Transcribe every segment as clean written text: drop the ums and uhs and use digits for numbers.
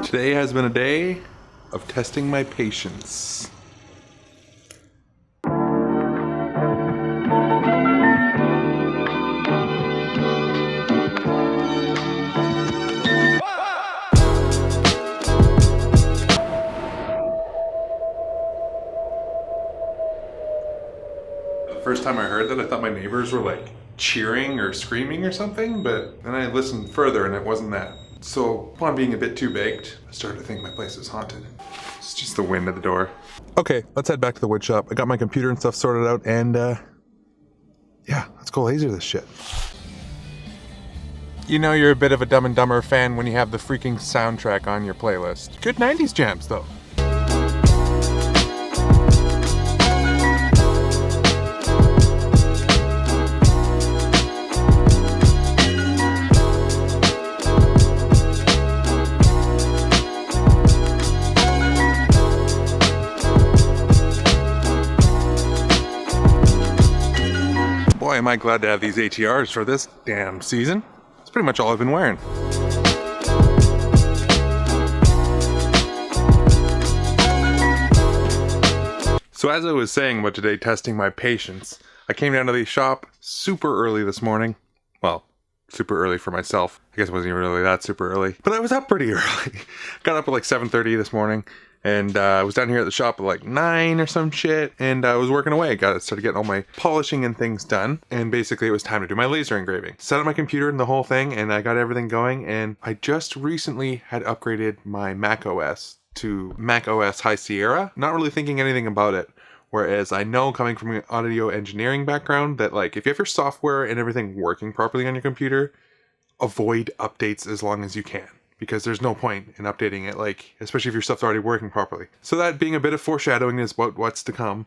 Today has been a day of testing my patience. The first time I heard that, I thought my neighbors were like cheering or screaming or something, but then I listened further and it wasn't that. So upon being a bit too baked, I started to think my place is haunted. It's just the wind at the door. Okay, let's head back to the wood shop. I got my computer and stuff sorted out, and yeah, let's go laser this shit. You know you're a bit of a Dumb and Dumber fan when you have the freaking soundtrack on your playlist. Good 90s jams though. Boy, am I glad to have these ATRs for this damn season. It's pretty much all I've been wearing. So as I was saying about today testing my patience, I came down to the shop super early this morning. Well, super early for myself. I guess it wasn't even really that super early, but I was up pretty early. Got up at like 7:30 this morning. And I was down here at the shop at like 9 or some shit, and I was working away. Started getting all my polishing and things done, and basically it was time to do my laser engraving. Set up my computer and the whole thing, and I got everything going, and I just recently had upgraded my Mac OS to Mac OS High Sierra, not really thinking anything about it. Whereas I know, coming from an audio engineering background, that like if you have your software and everything working properly on your computer, avoid updates as long as you can. Because there's no point in updating it, like, especially if your stuff's already working properly. So that being a bit of foreshadowing is what's to come.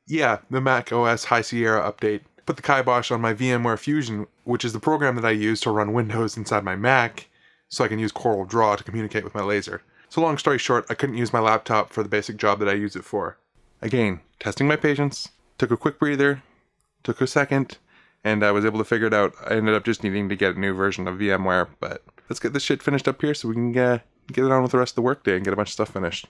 Yeah, the Mac OS High Sierra update put the kibosh on my VMware Fusion, which is the program that I use to run Windows inside my Mac, so I can use CorelDRAW to communicate with my laser. So long story short, I couldn't use my laptop for the basic job that I use it for. Again, testing my patience, took a quick breather, took a second, and I was able to figure it out. I ended up just needing to get a new version of VMware, but let's get this shit finished up here so we can get it on with the rest of the workday and get a bunch of stuff finished.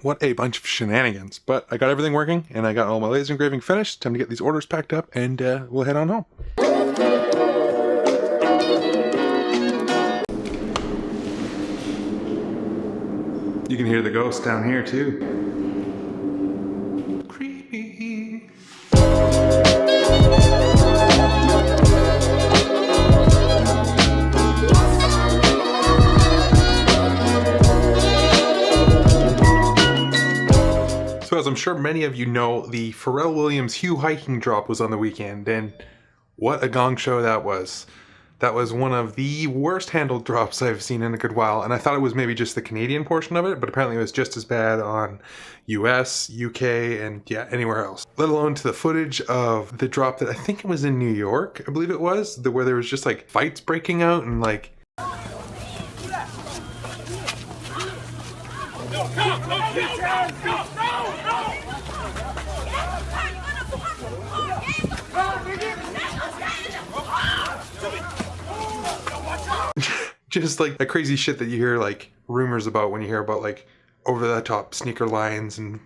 What a bunch of shenanigans. But I got everything working, and I got all my laser engraving finished. Time to get these orders packed up, and we'll head on home. You can hear the ghost down here too. Creepy. So as I'm sure many of you know, the Pharrell Williams Hugh hiking drop was on the weekend, and what a gong show that was. That was one of the worst handled drops I've seen in a good while, and I thought it was maybe just the Canadian portion of it, but apparently it was just as bad on US, UK, and yeah, anywhere else. Let alone to the footage of the drop that I think it was in New York, I believe it was, where there was just like fights breaking out and like... just like that crazy shit that you hear like rumors about when you hear about like over the top sneaker lines and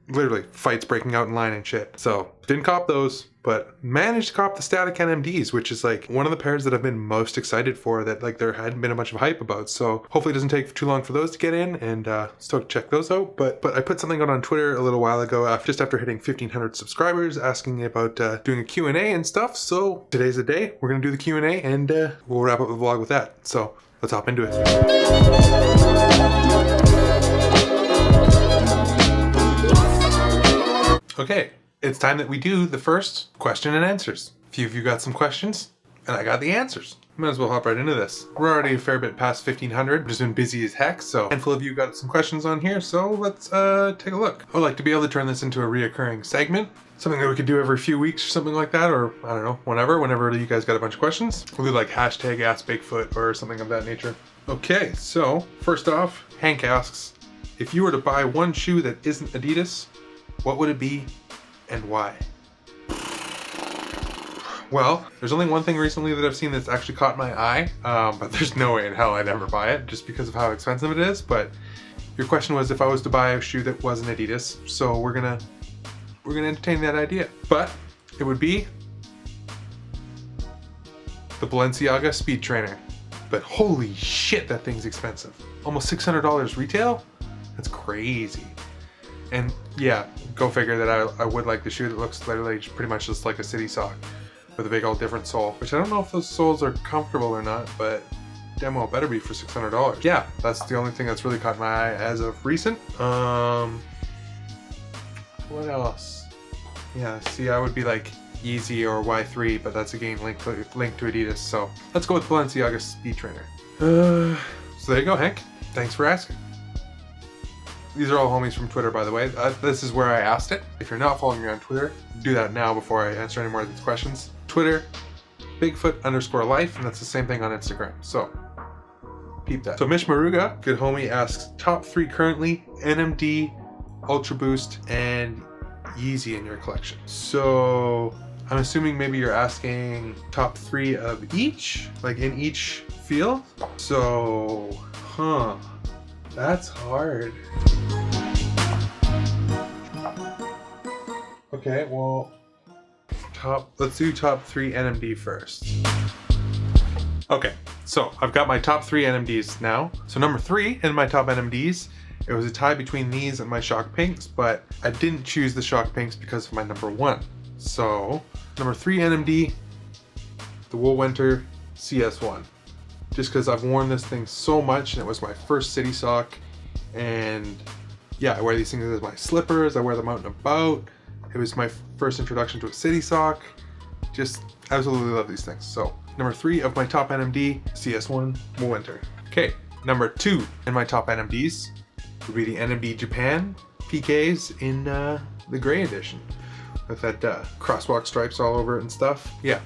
literally fights breaking out in line and shit. So didn't cop those, but managed to cop the static NMDs, which is like one of the pairs that I've been most excited for, that like there hadn't been a bunch of hype about. So hopefully it doesn't take too long for those to get in, and stoked to check those out. But I put something out on Twitter a little while ago, just after hitting 1,500 subscribers, asking about doing a Q&A and stuff. So today's the day. We're gonna do the Q&A, and we'll wrap up the vlog with that. So let's hop into it. Okay, it's time that we do the first question and answers. A few of you got some questions, and I got the answers. Might as well hop right into this. We're already a fair bit past 1500. I've just been busy as heck, so a handful of you got some questions on here, so let's take a look. I would like to be able to turn this into a reoccurring segment. Something that we could do every few weeks or something like that, or I don't know, whenever you guys got a bunch of questions. We'll do like hashtag Ask Bigfoot or something of that nature. Okay, so first off, Hank asks, if you were to buy one shoe that isn't Adidas, what would it be and why? Well, there's only one thing recently that I've seen that's actually caught my eye, but there's no way in hell I'd ever buy it just because of how expensive it is. But your question was if I was to buy a shoe that wasn't Adidas, so we're gonna entertain that idea. But it would be the Balenciaga Speed Trainer. But holy shit, that thing's expensive. Almost $600 retail? That's crazy. And yeah, go figure that I would like the shoe that looks literally pretty much just like a city sock with a big old different sole, which I don't know if those soles are comfortable or not, but damn well better be for $600. Yeah, that's the only thing that's really caught my eye as of recent. What else? Yeah, see, I would be like Yeezy or Y3, but that's again linked to Adidas, so let's go with Balenciaga Speed Trainer. So there you go, Hank. Thanks for asking. These are all homies from Twitter, by the way. This is where I asked it. If you're not following me on Twitter, do that now before I answer any more of these questions. Twitter, BigfootLIFE, and that's the same thing on Instagram. So, peep that. So Mish Maruga, good homie, asks, top 3 currently, NMD, Ultra Boost, and Yeezy in your collection. So, I'm assuming maybe you're asking top 3 of each, like in each field? So, that's hard. Okay, well, let's do top 3 NMD first. Okay, so I've got my top 3 NMDs now. So number 3 in my top NMDs, it was a tie between these and my Shock Pinks, but I didn't choose the Shock Pinks because of my number 1. So number 3 NMD, the Wool Winter CS1. Just because I've worn this thing so much, and it was my first city sock, and yeah, I wear these things as my slippers, I wear them out and about. It was my first introduction to a city sock. Just absolutely love these things. So number 3 of my top NMD, CS1 Wool Winter. Okay, number 2 in my top NMDs would be the NMD Japan PKs in the gray edition with that crosswalk stripes all over it and stuff. Yeah,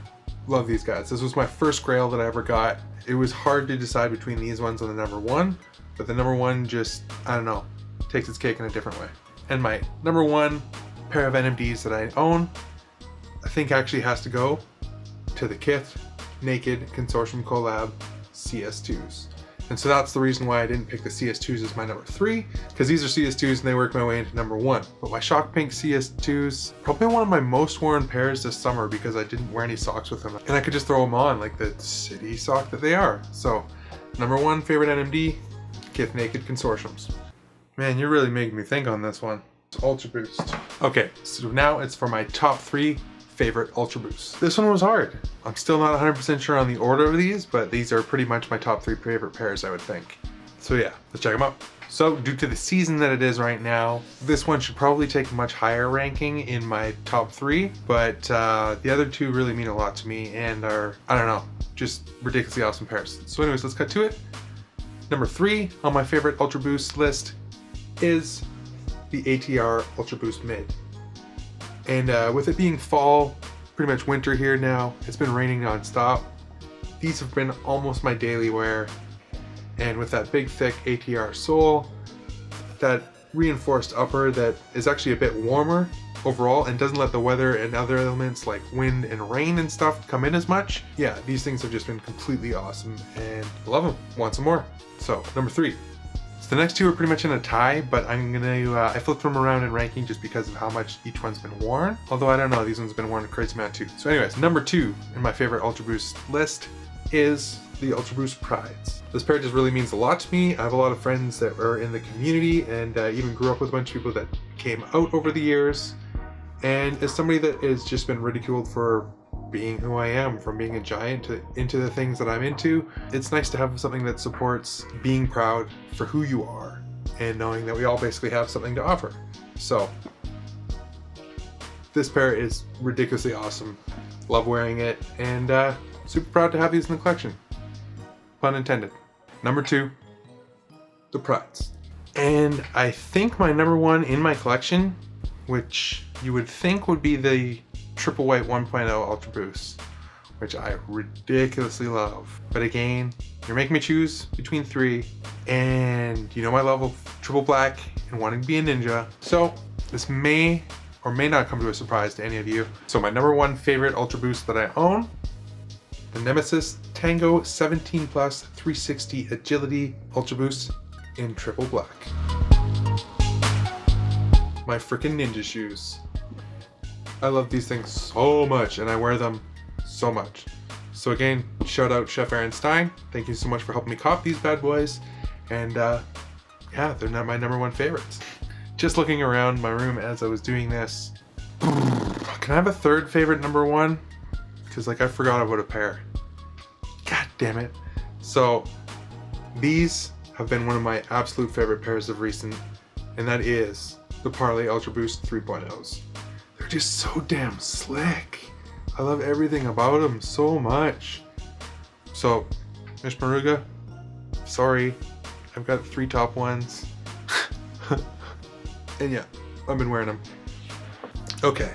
love these guys. This was my first grail that I ever got. It was hard to decide between these ones and the number 1, but the number 1 just, I don't know, takes its cake in a different way. And my number 1 pair of NMDs that I own, I think actually has to go to the Kith Naked Consortium Collab CS2s. And so that's the reason why I didn't pick the CS2s as my number 3, because these are CS2s and they work my way into number 1. But my Shock Pink CS2s, probably one of my most worn pairs this summer because I didn't wear any socks with them. And I could just throw them on like the city sock that they are. So number 1 favorite NMD, Kith Naked Consortiums. Man, you're really making me think on this one. It's Ultra Boost. Okay, so now it's for my top 3 favorite Ultra Boosts. This one was hard. I'm still not 100% sure on the order of these, but these are pretty much my top 3 favorite pairs, I would think. So yeah, let's check them out. So due to the season that it is right now, this one should probably take a much higher ranking in my top 3, but the other 2 really mean a lot to me and are, I don't know, just ridiculously awesome pairs. So anyways, let's cut to it. Number 3 on my favorite Ultra Boost list is the ATR Ultra Boost Mid. And with it being fall, pretty much winter here now, it's been raining non-stop. These have been almost my daily wear. And with that big thick ATR sole, that reinforced upper that is actually a bit warmer overall and doesn't let the weather and other elements like wind and rain and stuff come in as much. Yeah, these things have just been completely awesome and I love them. Want some more. So number 3. So the next 2 are pretty much in a tie, but I'm gonna, I flipped them around in ranking just because of how much each one's been worn. Although I don't know, these ones have been worn a crazy amount too. So anyways, number 2 in my favorite Ultra Boost list is the Ultra Boost Prides. This pair just really means a lot to me. I have a lot of friends that are in the community and even grew up with a bunch of people that came out over the years. And as somebody that has just been ridiculed for being who I am, from being a giant into the things that I'm into, it's nice to have something that supports being proud for who you are and knowing that we all basically have something to offer. So this pair is ridiculously awesome Love wearing it, and super proud to have these in the collection. Pun intended. Number 2, the Prides. And I think my number 1 in my collection, which you would think would be the Triple White 1.0 Ultra Boost, which I ridiculously love. But again, you're making me choose between 3, and you know my love of triple black and wanting to be a ninja. So this may or may not come to a surprise to any of you. So my number 1 favorite Ultra Boost that I own, the Nemesis Tango 17 Plus 360 Agility Ultra Boost in triple black. My freaking ninja shoes. I love these things so much, and I wear them so much. So again, shout out Chef Aaron Stein. Thank you so much for helping me cop these bad boys. And yeah, they're not my number 1 favorites. Just looking around my room as I was doing this, can I have a third favorite number 1? Because like I forgot about a pair. God damn it. So these have been one of my absolute favorite pairs of recent, and that is the Parley Ultra Boost 3.0s. They're just so damn slick. I love everything about them so much. So, Miss Maruga, sorry, I've got 3 top ones. And yeah, I've been wearing them. Okay,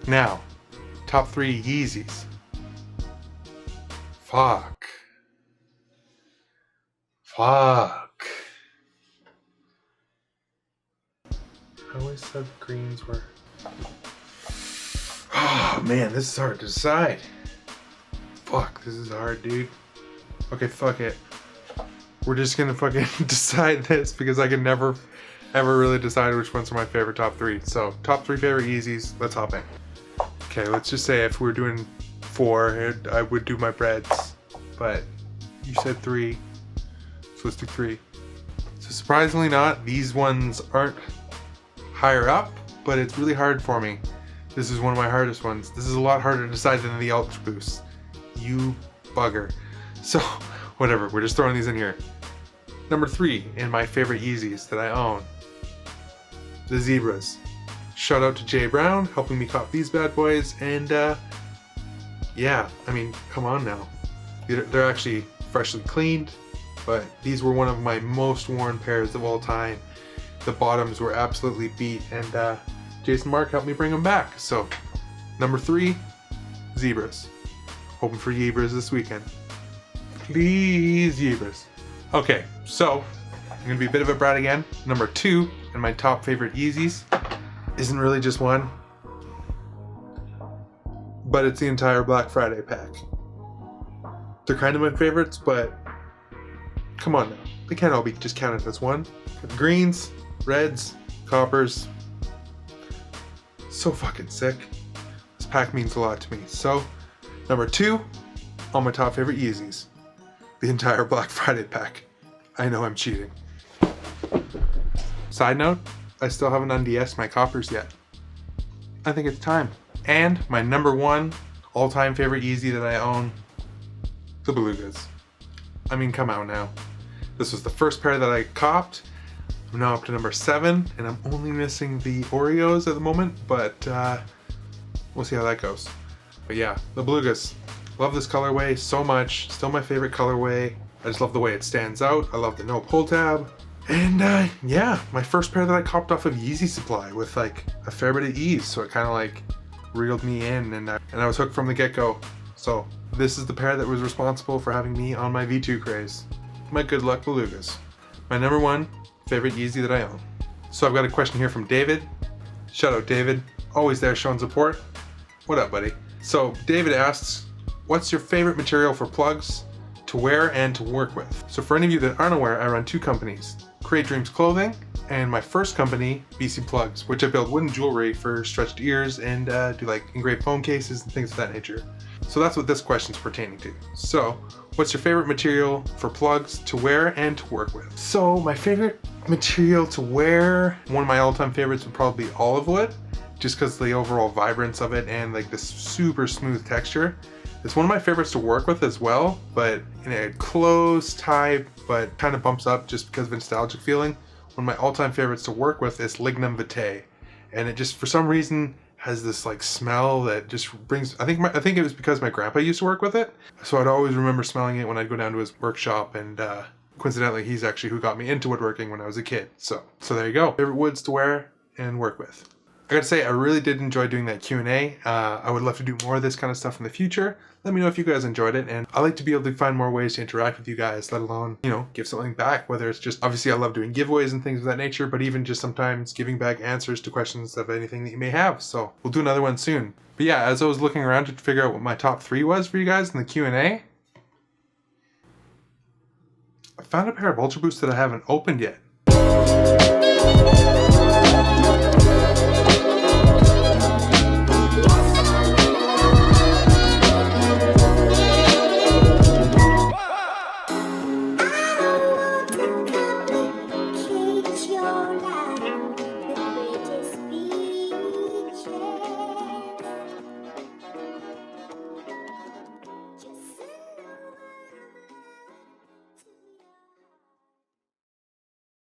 now, top 3 Yeezys. Fuck. I always said the greens were... Oh man, this is hard to decide. Fuck, this is hard, dude. Okay, fuck it. We're just gonna fucking decide this because I can never ever really decide which ones are my favorite top 3. So, top 3 favorite Yeezys, let's hop in. Okay, let's just say if we're doing 4, I would do my breads. But you said 3, so let's do 3. So surprisingly not, these ones aren't higher up, but it's really hard for me. This is one of my hardest ones. This is a lot harder to decide than the Ultra Boost. You bugger. So, whatever, we're just throwing these in here. Number 3 in my favorite Yeezys that I own, the Zebras. Shout out to Jay Brown, helping me cop these bad boys, and yeah, I mean, come on now. They're actually freshly cleaned, but these were one of my most worn pairs of all time. The bottoms were absolutely beat, and Jason Mark helped me bring them back. So, number 3, Zebras. Hoping for Zebras this weekend. Please, Zebras. Okay, so, I'm gonna be a bit of a brat again. Number 2 in my top favorite Yeezys isn't really just one, but it's the entire Black Friday pack. They're kind of my favorites, but come on now. They can't all be just counted as one. Greens, reds, coppers. So fucking sick. This pack means a lot to me. So, number 2 on my top favorite Yeezys. The entire Black Friday pack. I know I'm cheating. Side note, I still haven't unds my coppers yet. I think it's time. And my number 1 all-time favorite Yeezy that I own, the Belugas. I mean, come out now. This was the first pair that I copped. I'm now up to number 7, and I'm only missing the Oreos at the moment, but we'll see how that goes. But yeah, the Belugas. Love this colorway so much. Still my favorite colorway. I just love the way it stands out. I love the no pull tab. And yeah, my first pair that I copped off of Yeezy Supply with like a fair bit of ease, so it kind of like reeled me in, and I was hooked from the get-go. So this is the pair that was responsible for having me on my V2 craze. My good luck Belugas. My number 1 favorite Yeezy that I own. So I've got a question here from David. Shout out David, always there showing support. What up, buddy? So David asks, what's your favorite material for plugs to wear and to work with? So for any of you that aren't aware, I run 2 companies, Create Dreams Clothing and my first company, BC Plugs, which I build wooden jewelry for stretched ears and do like engraved phone cases and things of that nature. So that's what this question's pertaining to. So, what's your favorite material for plugs to wear and to work with? So my favorite material to wear, one of my all-time favorites would probably be olive wood, just because the overall vibrance of it and like this super smooth texture. It's one of my favorites to work with as well, but in a close type, but kind of bumps up just because of a nostalgic feeling. One of my all-time favorites to work with is Lignum Vitae, and it just for some reason has this like smell that just brings, I think it was because my grandpa used to work with it. So I'd always remember smelling it when I'd go down to his workshop, and coincidentally, he's actually who got me into woodworking when I was a kid. So there you go. Favorite woods to wear and work with. I gotta say, I really did enjoy doing that Q&A. I would love to do more of this kind of stuff in the future. Let me know if you guys enjoyed it, and I like to be able to find more ways to interact with you guys, let alone, you know, give something back, whether it's just, obviously I love doing giveaways and things of that nature, but even just sometimes giving back answers to questions of anything that you may have. So we'll do another one soon. But yeah, as I was looking around to figure out what my top 3 was for you guys in the Q&A, I found a pair of Ultra Boosts that I haven't opened yet.